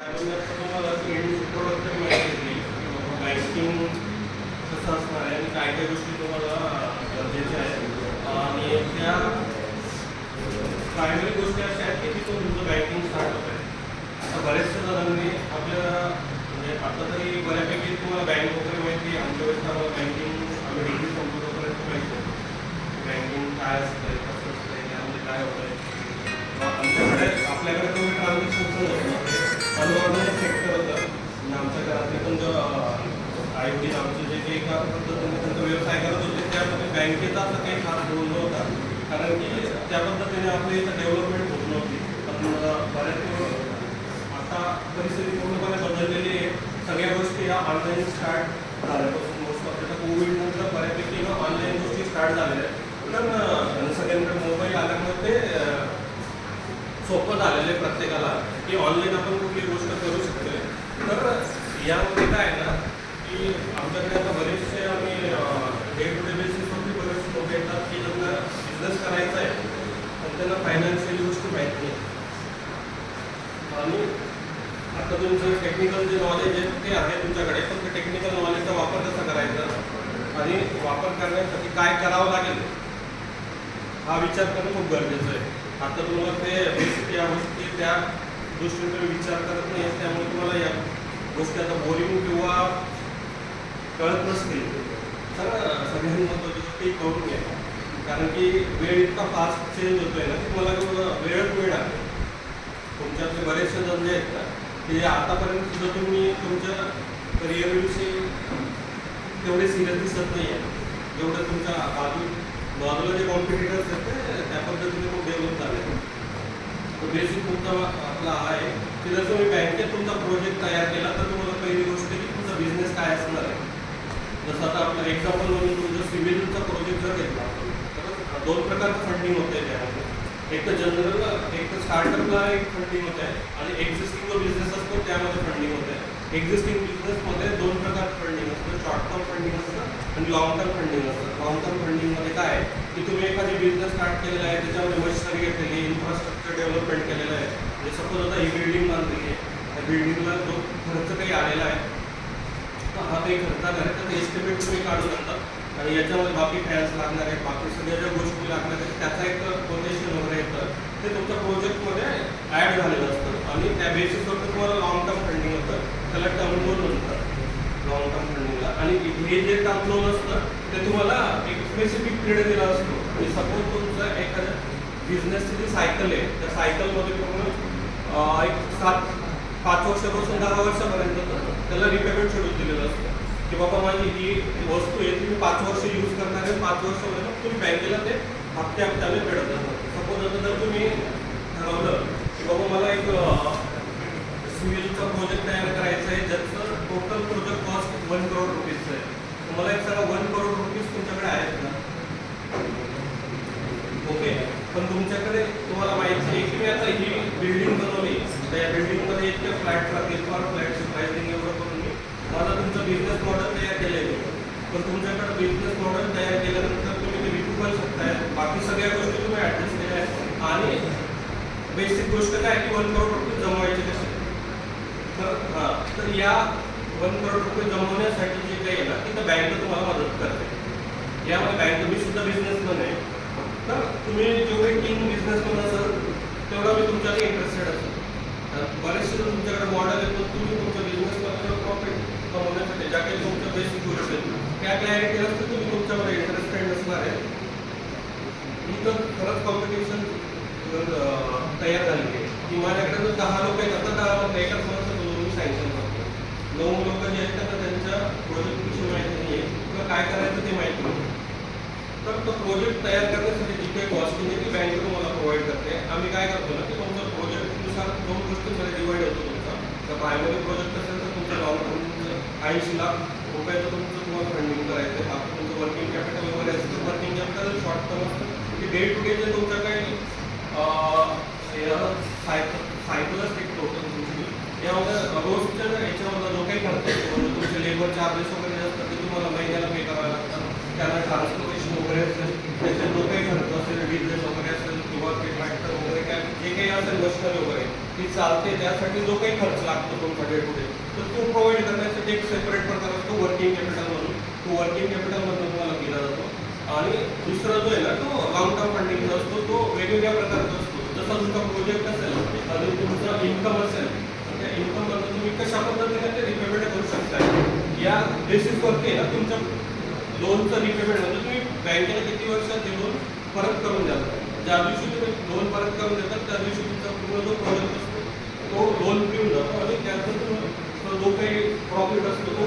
तुम्हाला इंट्रोडक्टरी माहिती दिली बँकिंग कसं असणार आहे आणि काय काय गोष्टी तुम्हाला गरजेच्या आहेत आणि त्या प्रायमरी गोष्टी अशा आहेत की तिथून तुमचं बँकिंग स्टार्ट होत आहे. आता बऱ्याचशा जणांनी आपल्या म्हणजे आता तरी बऱ्यापैकी तुम्हाला बँक वगैरे माहिती आहे. आमच्या वेळेस आम्हाला बँकिंग आम्ही डिग्री संपवतोपर्यंत माहिती आहे बँकिंग काय असतं, कसं असतं, त्यामध्ये काय होतं आहे. आमच्याकडे आपल्याकडे तुम्ही ट्रान्झॅक्शनचं होतं अनऑर्गनाइज सेक्टर होतं म्हणजे आमच्या घरातले पण जो आई वडील आमचे जे काही एका पद्धतीने त्यांचा व्यवसाय करत होते त्यामध्ये बँकेचा असं काही खास रोल नव्हता, कारण की त्या पद्धतीने आपल्या इथं डेव्हलपमेंट होत नव्हती. पण बऱ्याच आता परिस्थिती पूर्णपणे बदललेली आहे. सगळ्या गोष्टी या ऑनलाईन स्टार्ट झाल्यापासून मोस्ट ऑफ आता कोविड नंतर बऱ्यापैकी ऑनलाईन गोष्टी स्टार्ट झालेल्या आहेत. पण सगळ्यांकडे मोबाईल आल्यामुळे ते सोपं झालेलं आहे प्रत्येकाला की ऑनलाईन आपण कुठली गोष्ट करू शकतो. तर यामध्ये काय आहे ना की आमच्याकडे आता बरेचसे आम्ही डे टू डे बेसिसवरती बरेचसे लोक येतात की ज्यांना बिझनेस करायचा आहे पण त्यांना फायनान्शियल गोष्टी माहीत नाही. आणि आता तुमचं टेक्निकल जे नॉलेज आहे ते आहे तुमच्याकडे, पण ते टेक्निकल नॉलेजचा वापर कसा करायचा आणि वापर करण्यासाठी काय करावं लागेल हा विचार करणं खूप गरजेचं आहे. आता तुम्हाला ते बेसिक या गोष्टी त्या दृष्टीने तुम्ही विचार करत नाही, त्यामुळे तुम्हाला या गोष्टी आता बोरिंग किंवा कळत नसतील तर सगळ्यात महत्त्वाची गोष्ट करून घ्या. कारण की वेळ इतका फास्ट चेंज होतोय ना की मला वेळच वेळ आहे. तुमच्यातले बरेचसे जण जे आहेत ना ते आतापर्यंत सुद्धा तुम्ही तुमच्या करिअरविषयी तेवढे सिरियस दिसत नाही आहे जेवढं तुमच्या बाजूला जे कॉम्पिटिटर्स आहेत ते त्या पद्धतीने खूप डेव्हलप झाले. तर बेसिक तुमचा आपला आहे की जर तुम्ही बँकेत तुमचा प्रोजेक्ट तयार केला तर तुम्हाला पहिली गोष्ट की तुमचा बिझनेस काय असणार आहे. जसं आता आपलं एक्झाम्पल म्हणून तुमचं सिव्हिलचा प्रोजेक्ट जर घेतला तर दोन प्रकारचं फंडिंग होतं आहे त्यामध्ये. एक तर जनरल एक तर स्टार्टअपला एक फंडिंग होत आहे आणि एक्झिस्टिंग जो बिझनेस असतो त्यामध्ये फंडिंग होत आहे. एक्झिस्टिंग बिझनेसमध्ये दोन प्रकारचं फंडिंग असतं, शॉर्ट टर्म फंडिंग असतं आणि लॉंग टर्म फंडिंग असतं. लॉंग टर्म फंडिंगमध्ये काय आहे की तुम्ही एखादी बिझनेस स्टार्ट केलेला आहे, त्याच्यामध्ये मशिनरी घेतलेली आहे, इन्फ्रास्ट्रक्चर डेव्हलपमेंट केलेलं आहे. म्हणजे सपोज आता ही बिल्डिंग बांधलेली आहे, त्या बिल्डिंगला जो खर्च काही आलेला आहे तर हा काही खर्च आहे तर ते एस्टिमेट तुम्ही काढून आणतात आणि याच्यामध्ये बाकी फॅन्स लागणार आहेत, बाकी सगळ्या ज्या गोष्टी लागणार आहेत त्याचा एक कोटेशन वगैरे येतं ते तुमच्या प्रोजेक्टमध्ये ॲड झालेलं असतं आणि त्या बेसिसवर तुम्हाला लॉंग टर्म फंडिंग होतं, त्याला टर्म लोन म्हणतात लॉंग टर्म फंडिंगला. आणि हे जे टर्म लोन असतं ते तुम्हाला एक स्पेसिफिक पिरियड दिला असतो. म्हणजे सपोज तुमचं एखाद्या बिझनेसची जी सायकल आहे त्या सायकलमध्ये पूर्ण एक 5 वर्षापासून 10 वर्षापर्यंत त्याला रिपेमेंट शेड्यूल दिलेलं असतं की बाबा माझी ही वस्तू आहे ती मी 5 वर्ष यूज करणार आहे, 5 वर्षामध्ये तुम्ही बँकेला ते हप्ते हप्त्याने फेडत असतात. सपोज आता जर तुम्ही ठरवलं की बाबा मला एक सिव्हिलचा प्रोजेक्ट तयार करायचा आहे ज्याचं टोटल प्रोजेक्ट कॉस्ट 1 करोड रुपीजचं आहे, तर मला एक सांगा 1 करोड रुपीज तुमच्याकडे आहेत ना? ओके, पण तुमच्याकडे तुम्हाला माहिती आहे की मी आता ही बिल्डिंग बनवली तर या बिल्डिंगमध्ये इतके फ्लॅट राहतील पर फ्लॅटची प्राइसिंग एवढं करून मी माझा तुमचं बिझनेस मॉडेल तयार केलं आहे. पण तुमच्याकडे बिझनेस मॉडेल तयार केल्यानंतर तुम्ही ते विकू पण शकताय, बाकी सगळ्या गोष्टी तुम्ही ॲडजस्ट केल्या आहेत आणि बेसिक गोष्ट काय की 1 करोड रुपये जमवायचे कसे. तर या 1 करोड रुपये जमवण्यासाठी जे काही आहे ना तिथं बँक तुम्हाला मदत करते. यामध्ये बँक मी सुद्धा बिझनेसमॅन आहे, तर तुम्ही जेवढे किंग बिझनेसमॅन असाल तेवढा मी तुमच्याकडे इंटरेस्टेड असेल. बरेचसे तुमच्याकडे मॉडेल येतो तुम्ही तुमच्या बिझनेसमध्ये प्रॉफिट कमवण्यासाठी ज्या काही तुमच्या बेसिक गोष्टी आहेत त्या क्लॅरिटी असतं तुम्ही तुमच्यामध्ये इंटरेस्टेड नसणार आहे. इथं खरंच कॉम्पिटिशन तयार झाली आहे की माझ्याकडे जर 10 लोक आहेत आता 10 लोक एकाच माणसाचं मी सँक्शन करतो. 9 लोक जे आहेत त्यांना त्यांच्या प्रोजेक्टविषयी माहिती नाही आहे किंवा काय करायचं ते माहिती नाही. तर तो प्रोजेक्ट तयार करण्यासाठी जी काही कॉस्टिंग आहे ती बँक तुम्हाला प्रोव्हाइड करते. आम्ही काय करतो ना की तुमचा प्रोजेक्टनुसार 2 गोष्टींमध्ये डिवाइड होतो तुमचा. तर प्रायमरी प्रोजेक्ट असेल तर तुमचं लॉंग टर्मचं 80 लाख रुपयाचं तुमचं तुम्हाला फंडिंग करायचं आहे. बाकी तुमचं वर्किंग कॅपिटल वगैरे असतं. वर्किंग कॅपिटल शॉर्ट टर्म असतं की डे टू डे जे तुमचं काही सायकलच टिकतो होतं तुमची यामध्ये रोजच्या याच्यामध्ये जो काही खर्च असतो म्हणजे तुमचे लेबर चार्जेस वगैरे असतात ते तुम्हाला महिन्याला पे करावे लागतात. त्यांना ट्रान्सपोर्टेशन वगैरे असेल त्याचे जो काही खर्च असेल डिझेल वगैरे असेल किंवा ते ट्रॅक्टर वगैरे काय जे काही असेल मशिनरी वगैरे ते ती चालते त्यासाठी जो काही खर्च लागतो तुमचा डे टू डे तर तो प्रोव्हाइड करण्यासाठी एक सेपरेट प्रकार असतो वर्किंग कॅपिटल म्हणून. तो वर्किंग कॅपिटलमधून तुम्हाला दिला जातो. आणि दुसरा जो आहे ना तो लॉंग टर्म फंडिंगचा असतो, तो वेगवेगळ्या प्रकारचा असतो. जसा तुमचा प्रोजेक्ट असेल आणि तुमचा इन्कम असेल तर त्या इन्कममधून तुम्ही कशा पद्धतीने ते रिपेमेंट करू शकता या बेसिसवरती आहे ना तुमच्या लोनचं रिपेमेंट म्हणजे तुम्ही बँकेला किती वर्षात ते लोन परत करून द्याल. ज्या दिवशी तुम्ही लोन परत करून देतात त्या दिवशी तुमचा पूर्ण जो प्रोजेक्ट असतो तो लोन फ्री होऊन जातो आणि त्यातून जो काही प्रॉफिट असतो तो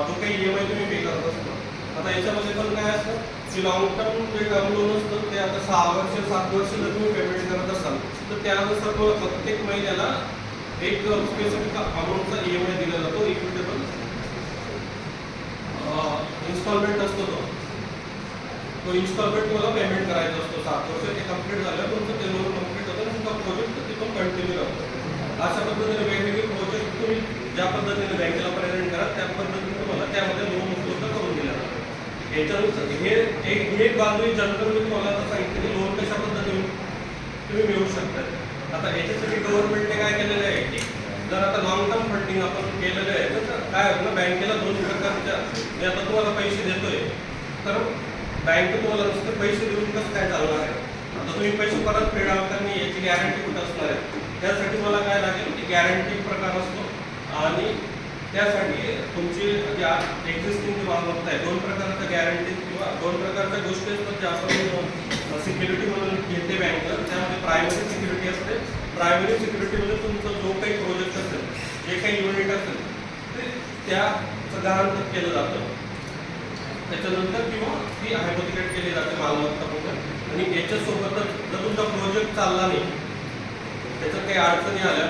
जो काही EMI तुम्ही पे करत असतो. आता याच्यामध्ये पण काय असतं की लॉंग टर्म जे टर्म लोन असतं ते आता 6 वर्ष 7 वर्ष जर तुम्ही पेमेंट करत असाल तर त्यानुसार तुम्हाला प्रत्येक महिन्याला एक स्पेसिफिक अमाऊंटचा EMI दिला जातो. इक्विटेबल इन्स्टॉलमेंट असतो तो इन्स्टॉलमेंट तुम्हाला पेमेंट करायचा असतो. 7 वर्ष ते कंप्लीट झाल्यावर तुमचं ते लोन कंप्लीट होतं आणि तुमचा प्रोजेक्ट तिथून कंटिन्यू राहतो. अशा पद्धतीने वेगवेगळे प्रोजेक्ट तुम्ही ज्या पद्धतीने बँकेला प्रेझेंट करा त्या पद्धतीने तुम्हाला त्यामध्ये लोन उपलब्ध करून दिला जातो. याच्यानुसार हे एक बाजू जनरल मी तुम्हाला आता सांगितलं की लोन कशा पद्धतीने तुम्ही मिळवू शकता. आता याच्यासाठी गव्हर्नमेंटने काय केलेलं आहे की जर आता लॉंग टर्म फंडिंग आपण केलेलं आहे तर काय होतं ना बँकेला 2 प्रकारच्या मी आता तुम्हाला पैसे देतोय तर बँक तुम्हाला नुसते पैसे देऊन कसं काय चालणार आहे. आता तुम्ही पैसे परत फेडाल तर मी याची गॅरंटी कुठं असणार आहे. त्यासाठी मला काय लागेल की गॅरंटी प्रकार असतो आणि त्यासाठी तुमची ज्या एक्झिस्टिंग जी मालमत्ता आहे 2 प्रकारच्या गॅरंटी किंवा 2 प्रकारच्या गोष्टी असतात ज्या आपण सिक्युरिटी म्हणून घेते बँक. त्यामध्ये प्रायमरी सिक्युरिटी असते. प्रायमरी सिक्युरिटीमध्ये तुमचा जो काही प्रोजेक्ट असेल जे काही युनिट असेल ते त्याचं गहाण केलं जातं त्याच्यानंतर किंवा ती हायपोथिकेट केली जाते मालमत्ता म्हणून. आणि याच्यासोबतच जर तुमचा प्रोजेक्ट चालला नाही त्याच्यात काही अडचणी आल्या